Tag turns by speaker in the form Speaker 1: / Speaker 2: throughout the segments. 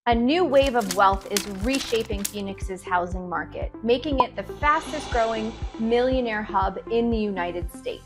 Speaker 1: A new wave of wealth is reshaping Phoenix's housing market, making it the fastest growing millionaire hub in the United States.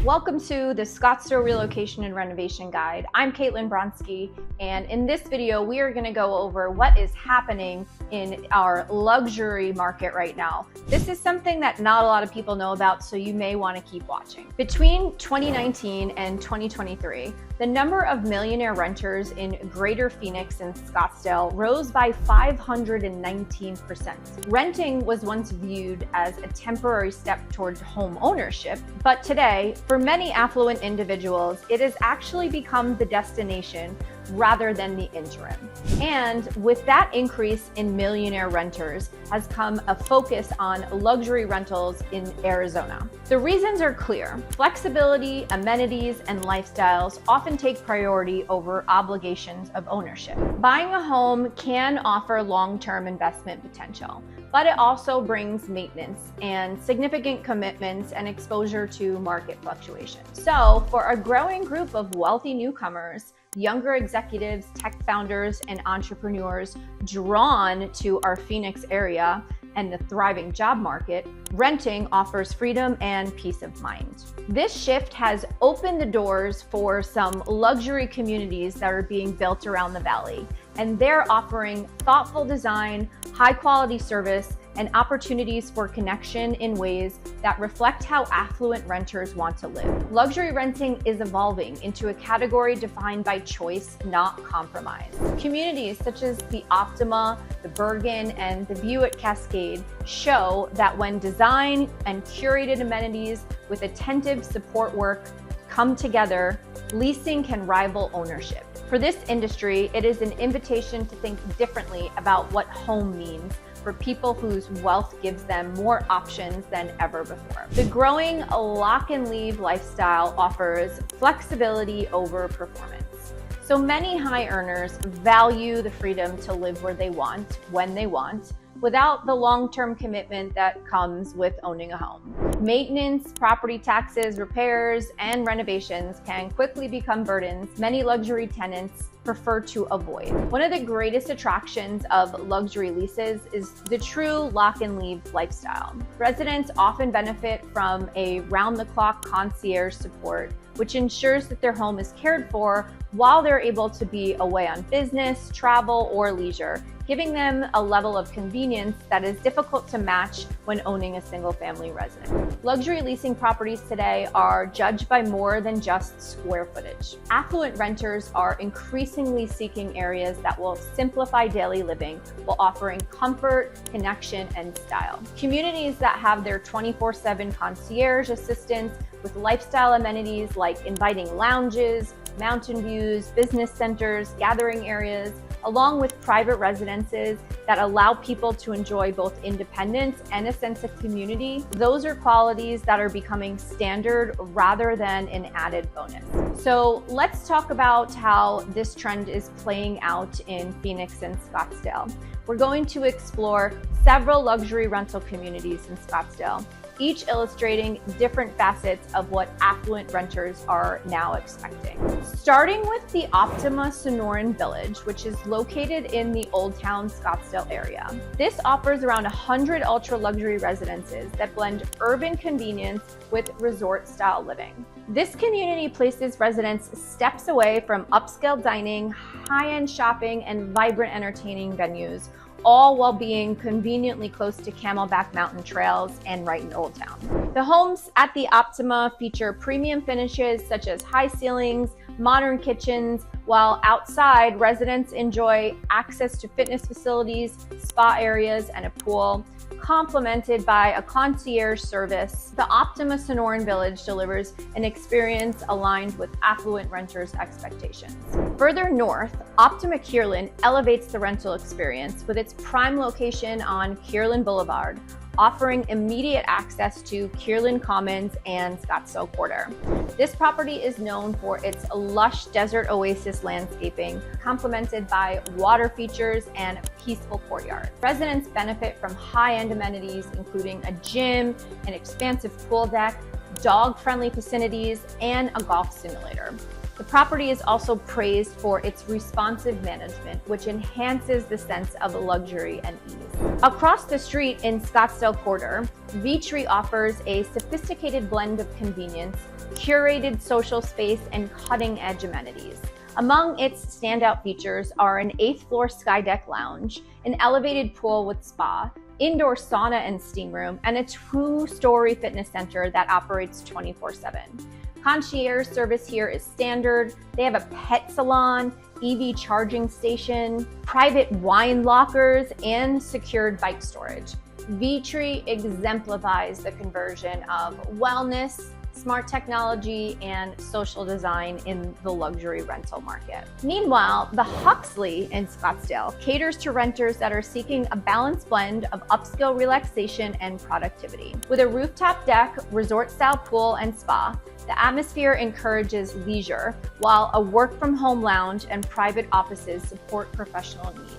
Speaker 1: Welcome to the Scottsdale Relocation and Renovation Guide. I'm BRONSKY, and in this video, we are going to go over what is happening in our luxury market right now. This is something that not a lot of people know about, so you may want to keep watching. Between 2019 and 2023, the number of millionaire renters in Greater Phoenix and Scottsdale rose by 519%. Renting was once viewed as a temporary step towards home ownership, but today, for many affluent individuals, it has actually become the destination rather than the interim. And with that increase in millionaire renters has come a focus on luxury rentals in Arizona. The reasons are clear. Flexibility, amenities, and lifestyles often take priority over obligations of ownership. Buying a home can offer long-term investment potential, but it also brings maintenance and significant commitments and exposure to market fluctuations. So for a growing group of wealthy newcomers, younger executives, tech founders, and entrepreneurs drawn to our Phoenix area and the thriving job market, renting offers freedom and peace of mind. This shift has opened the doors for some luxury communities that are being built around the valley, and they're offering thoughtful design, high quality service, and opportunities for connection in ways that reflect how affluent renters want to live. Luxury renting is evolving into a category defined by choice, not compromise. Communities such as the Optima, the Bergen, and the View at Cascade show that when design and curated amenities with attentive support work come together, leasing can rival ownership. For this industry, it is an invitation to think differently about what home means for people whose wealth gives them more options than ever before. The growing lock and leave lifestyle offers flexibility over performance. So many high earners value the freedom to live where they want, when they want, without the long-term commitment that comes with owning a home. Maintenance, property taxes, repairs, and renovations can quickly become burdens many luxury tenants prefer to avoid. One of the greatest attractions of luxury leases is the true lock and leave lifestyle. Residents often benefit from a round-the-clock concierge support, which ensures that their home is cared for while they're able to be away on business, travel, or leisure, giving them a level of convenience that is difficult to match when owning a single-family residence. Luxury leasing properties today are judged by more than just square footage. Affluent renters are increasingly seeking areas that will simplify daily living while offering comfort, connection, and style. Communities that have their 24/7 concierge assistance with lifestyle amenities like inviting lounges, mountain views, business centers, gathering areas, along with private residences that allow people to enjoy both independence and a sense of community. Those are qualities that are becoming standard rather than an added bonus. So let's talk about how this trend is playing out in Phoenix and Scottsdale. We're going to explore several luxury rental communities in Scottsdale, each illustrating different facets of what affluent renters are now expecting. Starting with the Optima Sonoran Village, which is located in the Old Town Scottsdale area. This offers around 100 ultra-luxury residences that blend urban convenience with resort-style living. This community places residents steps away from upscale dining, high-end shopping, and vibrant entertaining venues, all while being conveniently close to Camelback Mountain trails and right in Old Town. The homes at the Optima feature premium finishes such as high ceilings, modern kitchens, while outside residents enjoy access to fitness facilities, spa areas, and a pool, complemented by a concierge service. The Optima Sonoran Village delivers an experience aligned with affluent renters' expectations. Further north, Optima Kierland elevates the rental experience with its prime location on Kierland Boulevard, offering immediate access to Kierland Commons and Scottsdale Quarter. This property is known for its lush desert oasis landscaping, complemented by water features and peaceful courtyard. Residents benefit from high-end amenities, including a gym, an expansive pool deck, dog-friendly vicinities, and a golf simulator. The property is also praised for its responsive management, which enhances the sense of luxury and ease. Across the street in Scottsdale Quarter, V-Tree offers a sophisticated blend of convenience, curated social space, and cutting-edge amenities. Among its standout features are an 8th floor skydeck lounge, an elevated pool with spa, indoor sauna and steam room, and a 2-story fitness center that operates 24/7. Concierge service here is standard. They have a pet salon, EV charging station, private wine lockers, and secured bike storage. V-Tree exemplifies the conversion of wellness, smart technology, and social design in the luxury rental market. Meanwhile, the Huxley in Scottsdale caters to renters that are seeking a balanced blend of upscale relaxation and productivity. With a rooftop deck, resort-style pool, and spa, the atmosphere encourages leisure, while a work-from-home lounge and private offices support professional needs.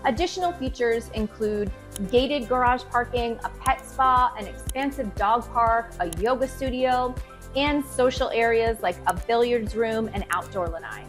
Speaker 1: Additional features include gated garage parking, a pet spa, an expansive dog park, a yoga studio, and social areas like a billiards room and outdoor lanai.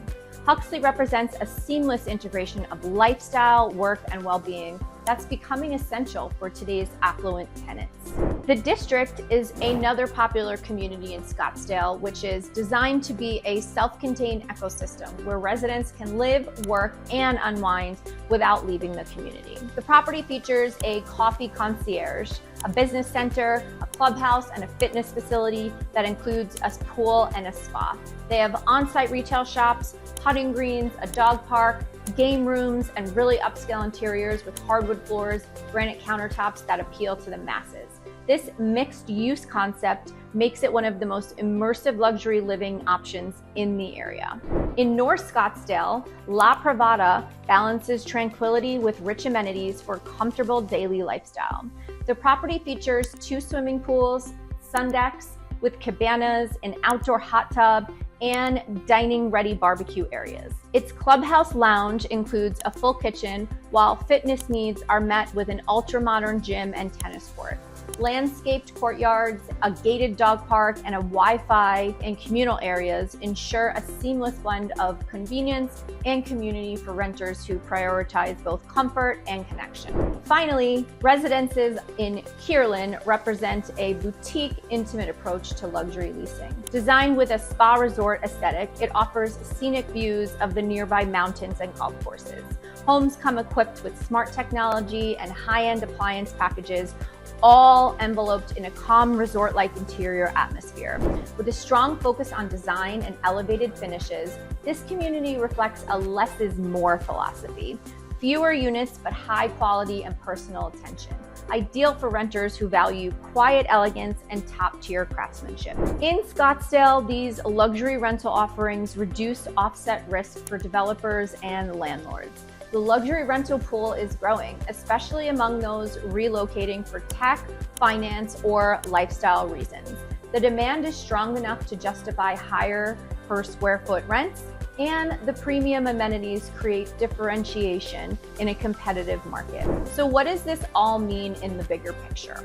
Speaker 1: Huxley represents a seamless integration of lifestyle, work, and well-being that's becoming essential for today's affluent tenants. The district is another popular community in Scottsdale, which is designed to be a self-contained ecosystem where residents can live, work, and unwind without leaving the community. The property features a coffee concierge, a business center, a clubhouse, and a fitness facility that includes a pool and a spa. They have on-site retail shops, putting greens, a dog park, game rooms, and really upscale interiors with hardwood floors, granite countertops that appeal to the masses. This mixed-use concept makes it one of the most immersive luxury living options in the area. In North Scottsdale, La Privada balances tranquility with rich amenities for comfortable daily lifestyle. The property features 2 swimming pools, sun decks with cabanas, an outdoor hot tub, and dining-ready barbecue areas. Its clubhouse lounge includes a full kitchen, while fitness needs are met with an ultra-modern gym and tennis court. Landscaped courtyards, a gated dog park, and a Wi-Fi and communal areas ensure a seamless blend of convenience and community for renters who prioritize both comfort and connection. Finally, residences in Kierland represent a boutique, intimate approach to luxury leasing. Designed with a spa resort aesthetic, it offers scenic views of the nearby mountains and golf courses. Homes come equipped with smart technology and high-end appliance packages, all enveloped in a calm resort-like interior atmosphere. With a strong focus on design and elevated finishes, this community reflects a less is more philosophy. Fewer units, but high quality and personal attention. Ideal for renters who value quiet elegance and top-tier craftsmanship. In Scottsdale, these luxury rental offerings reduce offset risk for developers and landlords. The luxury rental pool is growing, especially among those relocating for tech, finance, or lifestyle reasons. The demand is strong enough to justify higher per square foot rents, and the premium amenities create differentiation in a competitive market. So what does this all mean in the bigger picture?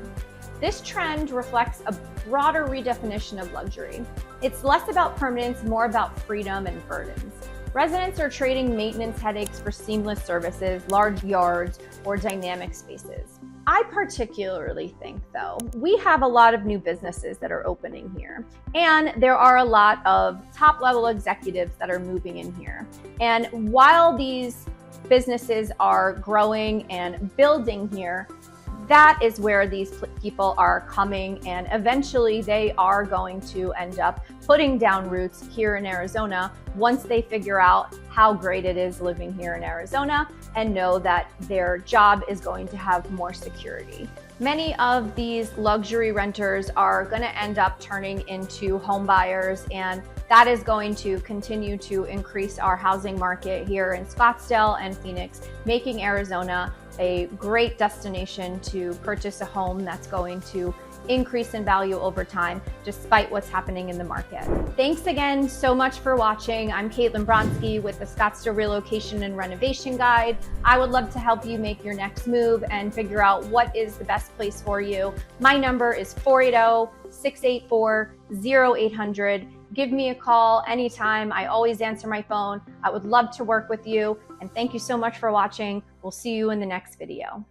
Speaker 1: This trend reflects a broader redefinition of luxury. It's less about permanence, more about freedom and burdens. Residents are trading maintenance headaches for seamless services, large yards, or dynamic spaces. I particularly think, though, we have a lot of new businesses that are opening here, and there are a lot of top-level executives that are moving in here. And while these businesses are growing and building here, that is where these people are coming, and eventually they are going to end up putting down roots here in Arizona once they figure out how great it is living here in Arizona and know that their job is going to have more security. Many of these luxury renters are going to end up turning into home buyers, and that is going to continue to increase our housing market here in Scottsdale and Phoenix, making Arizona a great destination to purchase a home that's going to increase in value over time, despite what's happening in the market. Thanks again so much for watching. I'm Caitlin BRONSKY with the Scottsdale Relocation and Renovation Guide. I would love to help you make your next move and figure out what is the best place for you. My number is 480-684 0800. Give me a call anytime. I always answer my phone. I would love to work with you. And thank you so much for watching. We'll see you in the next video.